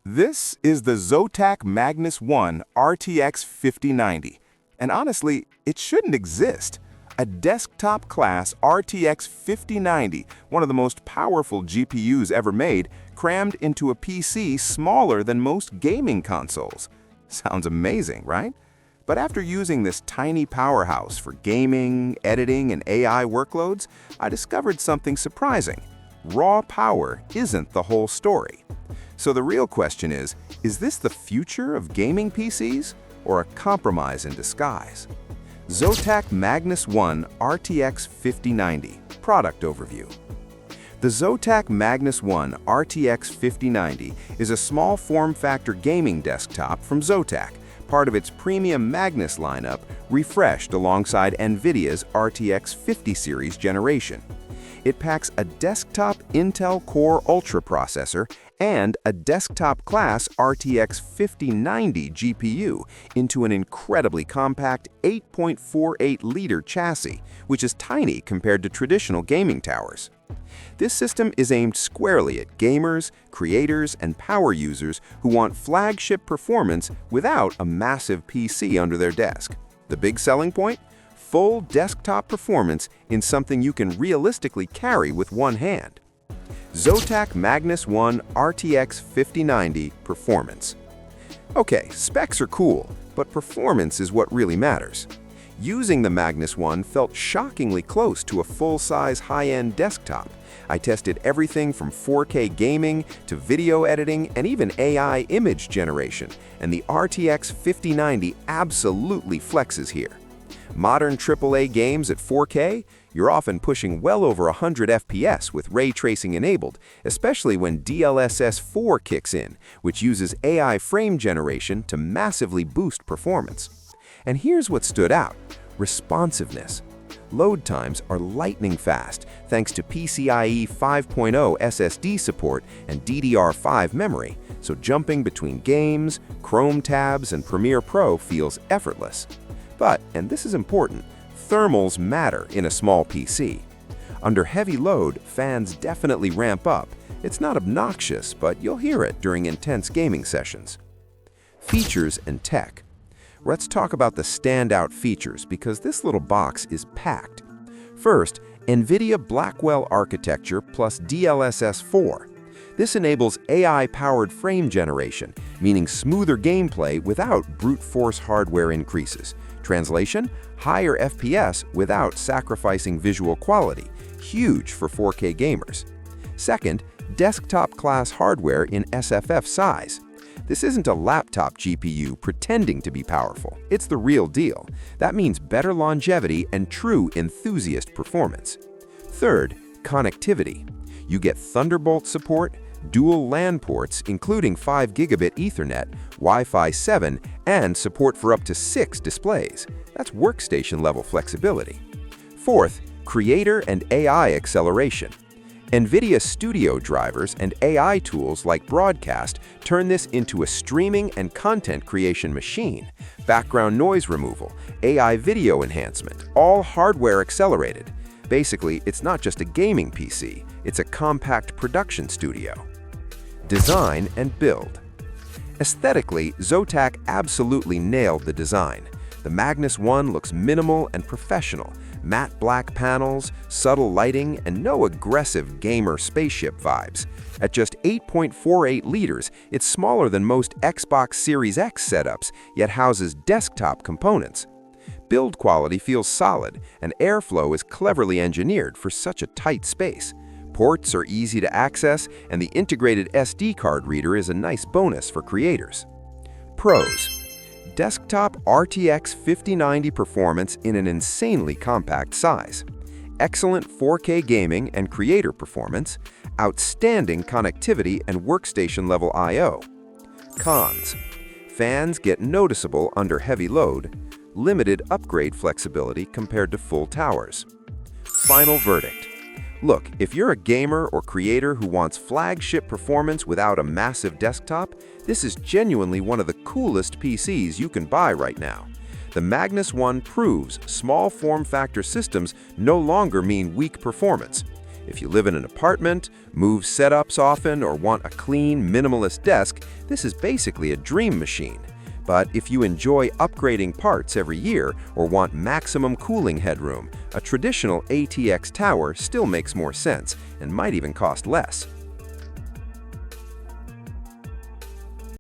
This is the Zotac Magnus One RTX 5090, and honestly, it shouldn't exist. A desktop-class RTX 5090, one of the most powerful GPUs ever made, crammed into a PC smaller than most gaming consoles. Sounds amazing, right? But after using this tiny powerhouse for gaming, editing, and AI workloads, I discovered something surprising. Raw power isn't the whole story. So the real question is this the future of gaming PCs or a compromise in disguise? Zotac Magnus One RTX 5090 Product Overview. The Zotac Magnus One RTX 5090 is a small form-factor gaming desktop from Zotac, part of its premium Magnus lineup, refreshed alongside NVIDIA's RTX 50 series generation. It packs a desktop Intel Core Ultra processor and a desktop-class RTX 5090 GPU into an incredibly compact 8.48-liter chassis, which is tiny compared to traditional gaming towers. This system is aimed squarely at gamers, creators, and power users who want flagship performance without a massive PC under their desk. The big selling point? Full desktop performance in something you can realistically carry with one hand. Zotac Magnus One RTX 5090 Performance. Okay, specs are cool, but performance is what really matters. Using the Magnus One felt shockingly close to a full-size high-end desktop. I tested everything from 4K gaming to video editing and even AI image generation, and the RTX 5090 absolutely flexes here. Modern AAA games at 4K, you're often pushing well over 100 FPS with ray tracing enabled, especially when DLSS 4 kicks in, which uses AI frame generation to massively boost performance. And here's what stood out: responsiveness. Load times are lightning fast thanks to PCIe 5.0 SSD support and DDR5 memory, so jumping between games, Chrome tabs, and Premiere Pro feels effortless. But, and this is important, thermals matter in a small PC. Under heavy load, fans definitely ramp up. It's not obnoxious, but you'll hear it during intense gaming sessions. Features and tech. Let's talk about the standout features because this little box is packed. First, NVIDIA Blackwell architecture plus DLSS 4. This enables AI-powered frame generation, meaning smoother gameplay without brute force hardware increases. Translation: higher FPS without sacrificing visual quality, huge for 4K gamers. Second, desktop-class hardware in SFF size. This isn't a laptop GPU pretending to be powerful. It's the real deal. That means better longevity and true enthusiast performance. Third, connectivity. You get Thunderbolt support, dual LAN ports including 5 gigabit Ethernet, Wi-Fi 7, and support for up to 6 displays. That's workstation-level flexibility. Fourth, creator and AI acceleration. NVIDIA Studio drivers and AI tools like Broadcast turn this into a streaming and content creation machine. Background noise removal, AI video enhancement, all hardware accelerated. Basically, it's not just a gaming PC, it's a compact production studio. Design and build. Aesthetically, Zotac absolutely nailed the design. The Magnus One looks minimal and professional. Matte black panels, subtle lighting, and no aggressive gamer spaceship vibes. At just 8.48 liters, it's smaller than most Xbox Series X setups, yet houses desktop components. Build quality feels solid, and airflow is cleverly engineered for such a tight space. Ports are easy to access, and the integrated SD card reader is a nice bonus for creators. Pros: desktop RTX 5090 performance in an insanely compact size, excellent 4K gaming and creator performance, outstanding connectivity and workstation-level I/O. Cons: fans get noticeable under heavy load, limited upgrade flexibility compared to full towers. Final verdict. Look, if you're a gamer or creator who wants flagship performance without a massive desktop, this is genuinely one of the coolest PCs you can buy right now. The Magnus One proves small form factor systems no longer mean weak performance. If you live in an apartment, move setups often, or want a clean, minimalist desk, this is basically a dream machine. But if you enjoy upgrading parts every year or want maximum cooling headroom, a traditional ATX tower still makes more sense and might even cost less.